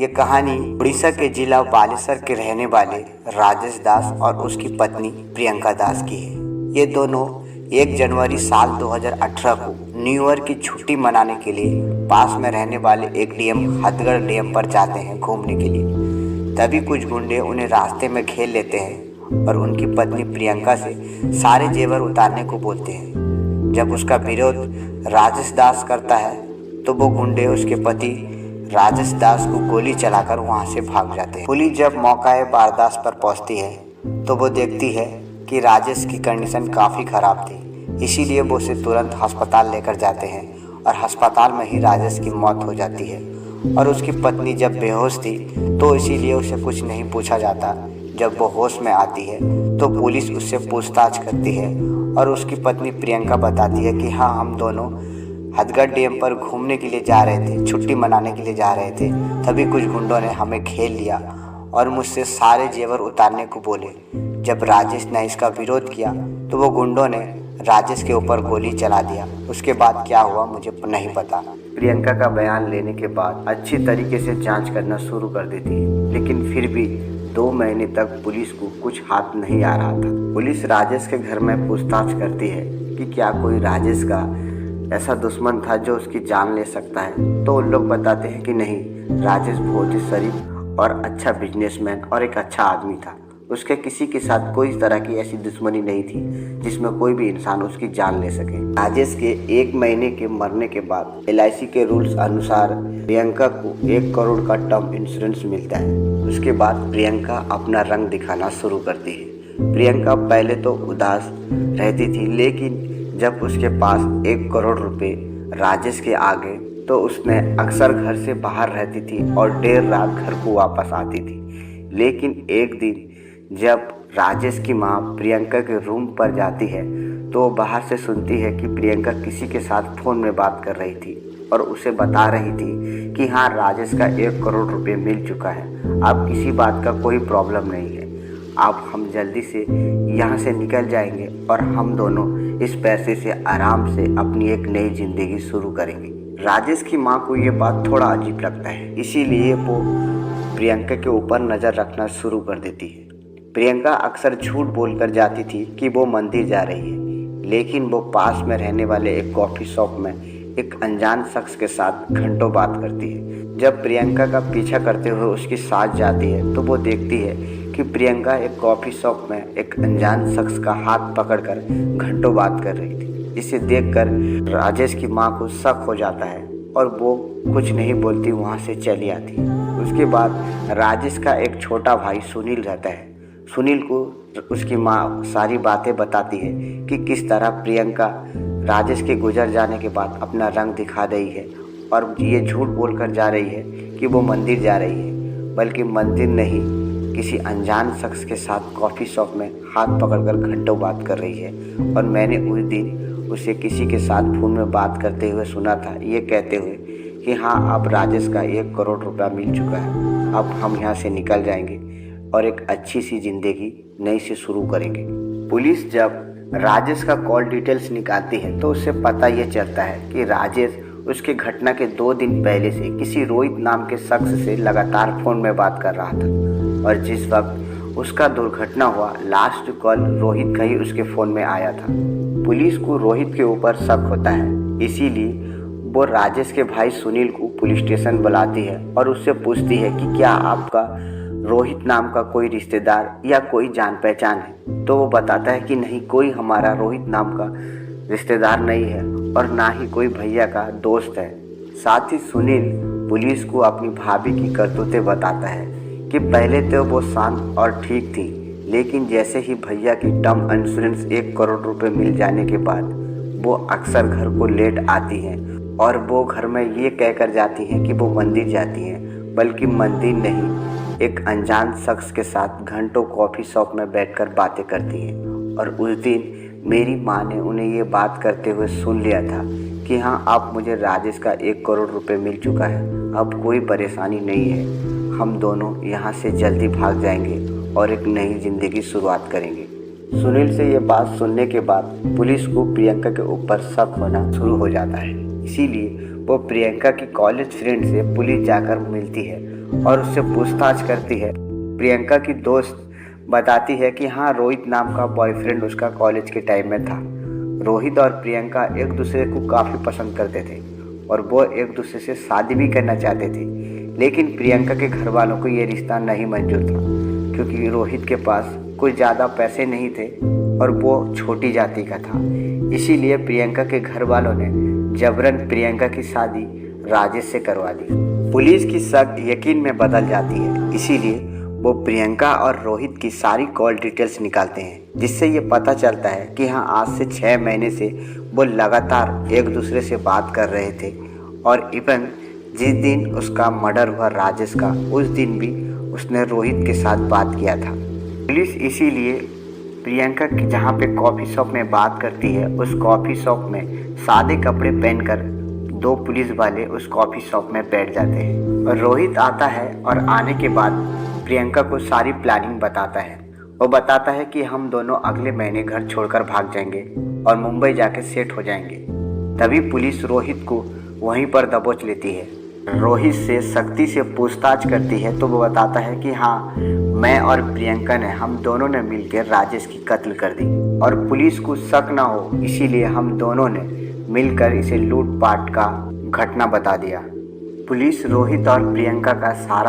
ये कहानी उड़ीसा के जिला बालेश्वर के रहने वाले राजेश दास और उसकी पत्नी प्रियंका दास की है। ये दोनों 1 जनवरी साल 2018 को न्यू ईयर की छुट्टी मनाने के लिए पास में रहने वाले एक डैम हथगढ़ डैम पर जाते हैं घूमने के लिए। तभी कुछ गुंडे उन्हें रास्ते में घेर लेते हैं और उनकी पत्नी प्रियंका से सारे जेवर उतारने को बोलते हैं। जब उसका विरोध राजेश दास करता है तो वो गुंडे उसके पति राजेश दास को गोली चलाकर वहां से भाग जाते हैं। पुलिस जब मौका वारदात पर पहुंचती है तो वो देखती है कि राजेश की कंडीशन काफ़ी ख़राब थी, इसीलिए वो उसे तुरंत अस्पताल लेकर जाते हैं और अस्पताल में ही राजेश की मौत हो जाती है। और उसकी पत्नी जब बेहोश थी तो इसीलिए उसे कुछ नहीं पूछा जाता। जब वो होश में आती है तो पुलिस उससे पूछताछ करती है और उसकी पत्नी प्रियंका बताती है कि हाँ, हम दोनों हथगढ़ डैम पर घूमने के लिए जा रहे थे, छुट्टी मनाने के लिए जा रहे थे। तभी कुछ गुंडों ने हमें घेर लिया और मुझसे सारे जेवर उतारने को बोले। जब राजेश ने इसका विरोध किया तो वो गुंडों ने राजेश के ऊपर गोली चला दिया। उसके बाद क्या हुआ मुझे नहीं पता। प्रियंका का बयान लेने के बाद अच्छी तरीके से जांच करना शुरू कर देती है, लेकिन फिर भी 2 महीने तक पुलिस को कुछ हाथ नहीं आ रहा था। पुलिस राजेश के घर में पूछताछ करती है कि क्या कोई राजेश का ऐसा दुश्मन था जो उसकी जान ले सकता है। तो उन लोग बताते हैं कि नहीं, राजेश बहुत ही शरीफ और अच्छा बिजनेसमैन और एक अच्छा आदमी था। उसके किसी के साथ कोई तरह की ऐसी दुश्मनी नहीं थी जिसमें कोई भी इंसान उसकी जान ले सके। राजेश के 1 महीने के मरने के बाद LIC के रूल्स अनुसार प्रियंका को 1 करोड़ का टर्म इंश्योरेंस मिलता है। उसके बाद प्रियंका अपना रंग दिखाना शुरू करती है। प्रियंका पहले तो उदास रहती थी, लेकिन जब उसके पास 1 करोड़ रुपए राजेश के आ गए तो उसने अक्सर घर से बाहर रहती थी और देर रात घर को वापस आती थी। लेकिन एक दिन जब राजेश की माँ प्रियंका के रूम पर जाती है तो वो बाहर से सुनती है कि प्रियंका किसी के साथ फ़ोन में बात कर रही थी और उसे बता रही थी कि हाँ, राजेश का 1 करोड़ रुपए मिल चुका है, अब किसी बात का कोई प्रॉब्लम नहीं है, अब हम जल्दी से यहाँ से निकल जाएंगे और हम दोनों इस पैसे से आराम से अपनी एक नई ज़िंदगी शुरू करेंगे। राजेश की माँ को ये बात थोड़ा अजीब लगता है, इसीलिए वो प्रियंका के ऊपर नज़र रखना शुरू कर देती है। प्रियंका अक्सर झूठ बोलकर जाती थी कि वो मंदिर जा रही है, लेकिन वो पास में रहने वाले एक कॉफ़ी शॉप में एक अनजान शख्स के साथ घंटों बात करती है। जब प्रियंका का पीछा करते हुए उसकी साथ जाती है तो वो देखती है कि प्रियंका एक कॉफ़ी शॉप में एक अनजान शख्स का हाथ पकड़कर घंटों बात कर रही थी। इसे देखकर राजेश की माँ को शक हो जाता है और वो कुछ नहीं बोलती वहाँ से चली आती है। उसके बाद राजेश का एक छोटा भाई सुनील रहता है। सुनील को उसकी माँ सारी बातें बताती है कि किस तरह प्रियंका राजेश के गुजर जाने के बाद अपना रंग दिखा रही है और ये झूठ बोलकर जा रही है कि वो मंदिर जा रही है, बल्कि मंदिर नहीं, किसी अनजान शख्स के साथ कॉफ़ी शॉप में हाथ पकड़कर घंटों बात कर रही है। और मैंने उस दिन उसे किसी के साथ फ़ोन में बात करते हुए सुना था, ये कहते हुए कि हाँ, अब राजेश का 1 करोड़ रुपया मिल चुका है, अब हम यहाँ से निकल जाएंगे और एक अच्छी सी ज़िंदगी नई से शुरू करेंगे। पुलिस जब राजेश का कॉल डिटेल्स निकालती है तो उससे पता ये चलता है कि राजेश उसके घटना के 2 दिन पहले से किसी रोहित नाम के शख्स से लगातार फ़ोन में बात कर रहा था और जिस वक्त उसका दुर्घटना हुआ लास्ट कॉल रोहित का ही उसके फ़ोन में आया था। पुलिस को रोहित के ऊपर शक होता है, इसीलिए वो राजेश के भाई सुनील को पुलिस स्टेशन बुलाती है और उससे पूछती है कि क्या आपका रोहित नाम का कोई रिश्तेदार या कोई जान पहचान है। तो वो बताता है कि नहीं, कोई हमारा रोहित नाम का रिश्तेदार नहीं है और ना ही कोई भैया का दोस्त है। साथ ही सुनील पुलिस को अपनी भाभी की करतूतें बताता है कि पहले तो वो शांत और ठीक थी, लेकिन जैसे ही भैया की टर्म इंश्योरेंस 1 करोड़ रुपए मिल जाने के बाद वो अक्सर घर को लेट आती हैं और वो घर में ये कहकर जाती हैं कि वो मंदिर जाती हैं, बल्कि मंदिर नहीं, एक अनजान शख्स के साथ घंटों कॉफ़ी शॉप में बैठकर बातें करती हैं। और उस दिन मेरी माँ ने उन्हें ये बात करते हुए सुन लिया था कि हाँ, अब मुझे राजेश का 1 करोड़ रुपए मिल चुका है, अब कोई परेशानी नहीं है, हम दोनों यहाँ से जल्दी भाग जाएंगे और एक नई ज़िंदगी शुरुआत करेंगे। सुनील से ये बात सुनने के बाद पुलिस को प्रियंका के ऊपर शक होना शुरू हो जाता है, इसीलिए वो प्रियंका की कॉलेज फ्रेंड से पुलिस जाकर मिलती है और उससे पूछताछ करती है। प्रियंका की दोस्त बताती है कि हाँ, रोहित नाम का बॉयफ्रेंड उसका कॉलेज के टाइम में था। रोहित और प्रियंका एक दूसरे को काफ़ी पसंद करते थे और वो एक दूसरे से शादी भी करना चाहते थे, लेकिन प्रियंका के घर वालों को ये रिश्ता नहीं मंजूर था क्योंकि रोहित के पास कुछ ज़्यादा पैसे नहीं थे और वो छोटी जाति का था। इसीलिए प्रियंका के घर वालों ने जबरन प्रियंका की शादी राजेश से करवा दी। पुलिस की शक यकीन में बदल जाती है, इसीलिए वो प्रियंका और रोहित की सारी कॉल डिटेल्स निकालते हैं, जिससे ये पता चलता है कि हाँ, आज से 6 महीने से वो लगातार एक दूसरे से बात कर रहे थे और इवन जिस दिन उसका मर्डर हुआ राजेश का, उस दिन भी उसने रोहित के साथ बात किया था। पुलिस इसीलिए प्रियंका की जहाँ पे कॉफ़ी शॉप में बात करती है, उस कॉफ़ी शॉप में सादे कपड़े पहनकर 2 पुलिस वाले उस कॉफ़ी शॉप में बैठ जाते हैं और रोहित आता है और आने के बाद प्रियंका को सारी प्लानिंग बताता है। वो बताता है कि हम दोनों अगले महीने घर छोड़कर भाग जाएंगे और मुंबई जाके सेट हो जाएंगे। तभी पुलिस रोहित को वहीं पर दबोच लेती है। रोहित से सख्ती से पूछताछ करती है तो वो बताता है कि हाँ, मैं और प्रियंका ने हम दोनों ने मिलकर राजेश की कत्ल कर दी और पुलिस को शक ना हो इसीलिए हम दोनों ने मिलकर इसे लूटपाट का घटना बता दिया। पुलिस रोहित और प्रियंका का सारा